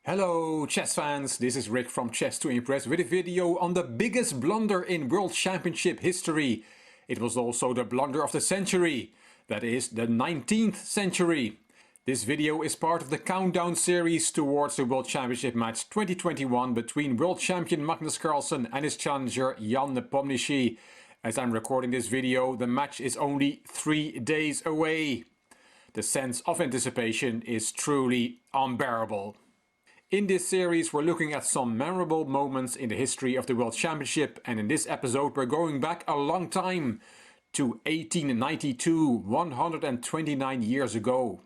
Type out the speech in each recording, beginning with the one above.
Hello chess fans, this is Rick from Chess to Impress with a video on the biggest blunder in World Championship history. It was also the blunder of the century, that is the 19th century. This video is part of the countdown series towards the World Championship match 2021 between World Champion Magnus Carlsen and his challenger Jan Nepomniachtchi. As I'm recording this video, the match is only 3 days away. The sense of anticipation is truly unbearable. In this series we're looking at some memorable moments in the history of the World Championship, and in this episode we're going back a long time to 1892, 129 years ago.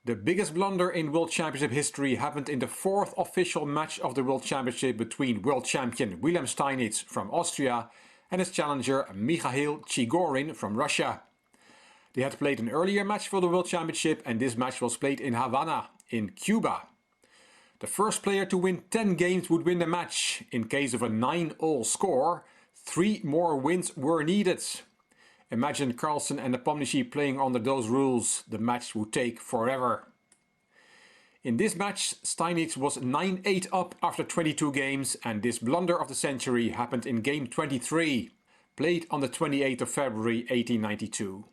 The biggest blunder in World Championship history happened in the fourth official match of the World Championship between World Champion Wilhelm Steinitz from Austria and his challenger Mikhail Chigorin from Russia. They had played an earlier match for the World Championship, and this match was played in Havana, in Cuba. The first player to win 10 games would win the match. In case of a 9-all score, 3 more wins were needed. Imagine Carlsen and Nepomniachtchi playing under those rules. The match would take forever. In this match, Steinitz was 9-8 up after 22 games, and this blunder of the century happened in game 23, played on the 28th of February 1892.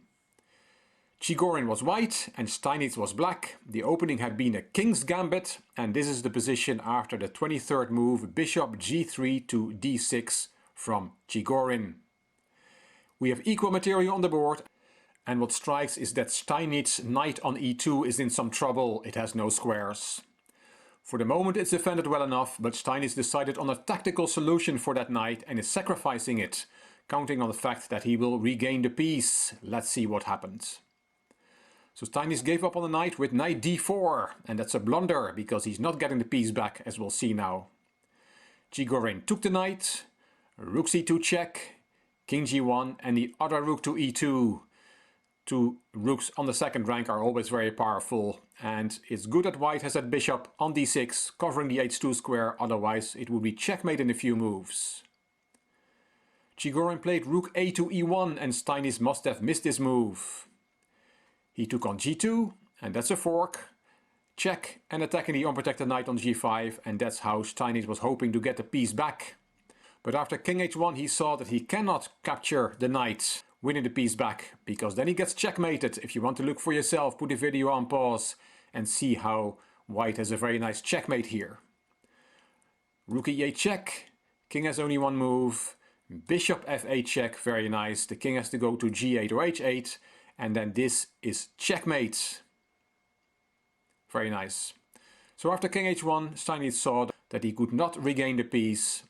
Chigorin was white and Steinitz was black. The opening had been a king's gambit, and this is the position after the 23rd move, bishop g3 to d6 from Chigorin. We have equal material on the board, and what strikes is that Steinitz knight on e2 is in some trouble. It has no squares. For the moment it's defended well enough, but Steinitz decided on a tactical solution for that knight and is sacrificing it, counting on the fact that he will regain the piece. Let's see what happens. So Steinitz gave up on the knight with knight d4, and that's a blunder because he's not getting the piece back, as we'll see now. Chigorin took the knight, rook c2 check, king g1 and the other rook to e2. Two rooks on the second rank are always very powerful, and it's good that white has that bishop on d6 covering the h2 square, otherwise it would be checkmate in a few moves. Chigorin played rook a to e1 and Steinitz must have missed this move. He took on g2, and that's a fork, check, and attacking the unprotected knight on g5, and that's how Steinitz was hoping to get the piece back. But after king h1 he saw that he cannot capture the knight, winning the piece back, because then he gets checkmated. If you want to look for yourself, put the video on pause and see how white has a very nice checkmate here. Rook e8 check, king has only one move, bishop f8 check, very nice, the king has to go to g8 or h8, and then this is checkmate. Very nice. So after king h1, Steinitz saw that he could not regain the piece.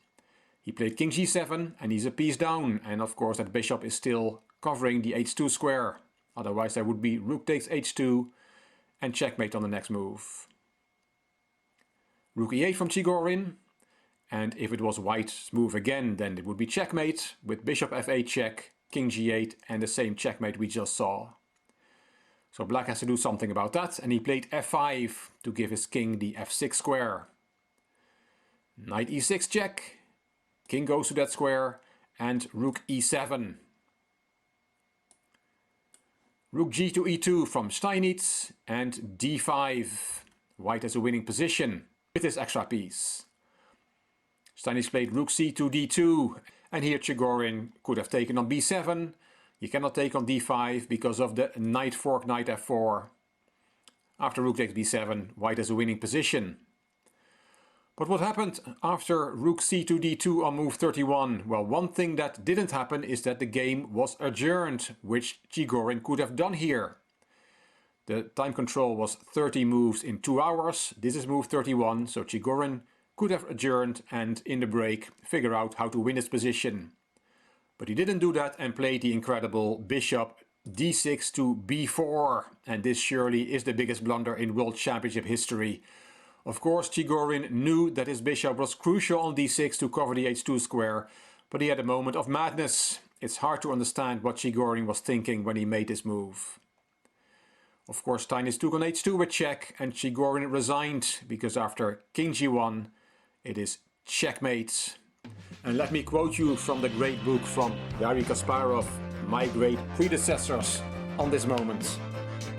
He played king g7 and he's a piece down, and of course that bishop is still covering the h2 square. Otherwise there would be rook takes h2 and checkmate on the next move. Rook e8 from Chigorin, and if it was white's move again, then it would be checkmate with bishop f8 check, king g8 and the same checkmate we just saw. So black has to do something about that, and he played f5 to give his king the f6 square. Knight e6 check, king goes to that square, and rook e7. Rook g to e2 from Steinitz, and d5. White has a winning position with his extra piece. Steinitz played rook c to d2, and here Chigorin could have taken on b7. You cannot take on d5 because of the knight fork, knight f4. After rook takes b7, white has a winning position. But what happened after rook c to d2 on move 31? Well, one thing that didn't happen is that the game was adjourned, which Chigorin could have done here. The time control was 30 moves in 2 hours. This is move 31, so Chigorin could have adjourned and in the break figure out how to win his position. But he didn't do that and played the incredible bishop d6 to b4, and this surely is the biggest blunder in World Championship history. Of course Chigorin knew that his bishop was crucial on d6 to cover the h2 square, but he had a moment of madness. It's hard to understand what Chigorin was thinking when he made this move. Of course Steinitz took on h2 with check, and Chigorin resigned because after king g1 it is checkmate. And let me quote you from the great book from Garry Kasparov, my great predecessors, on this moment.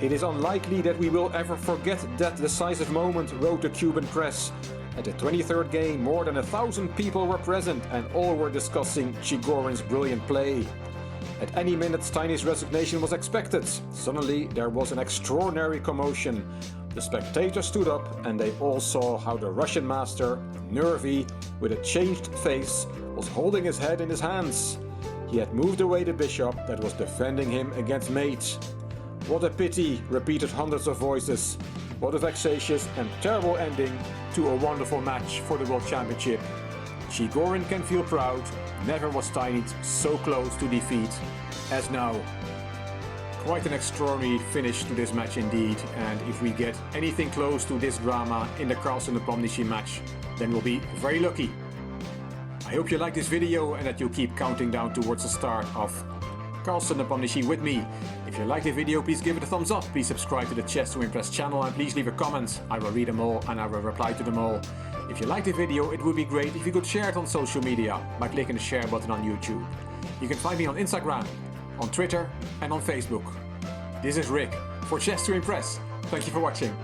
"It is unlikely that we will ever forget that decisive moment," wrote the Cuban press. At the 23rd game, more than 1,000 people were present and all were discussing Chigorin's brilliant play. At any minute, Steinitz' resignation was expected. Suddenly, there was an extraordinary commotion. The spectators stood up and they all saw how the Russian master, nervy, with a changed face, was holding his head in his hands. He had moved away the bishop that was defending him against mate. "What a pity," repeated hundreds of voices. What a vexatious and terrible ending to a wonderful match for the World Championship. Chigorin can feel proud. Never was Steinitz so close to defeat as now. Quite an extraordinary finish to this match indeed, and if we get anything close to this drama in the Carlsen-Nepomniachtchi match, then we'll be very lucky. I hope you like this video and that you'll keep counting down towards the start of Carlsen-Nepomniachtchi with me. If you like the video, please give it a thumbs up, please subscribe to the Chess to Impress channel, and please leave a comment. I will read them all and I will reply to them all. If you like the video, it would be great if you could share it on social media by clicking the share button on YouTube. You can find me on Instagram, on Twitter and on Facebook. This is Rick for Chess to Impress. Thank you for watching.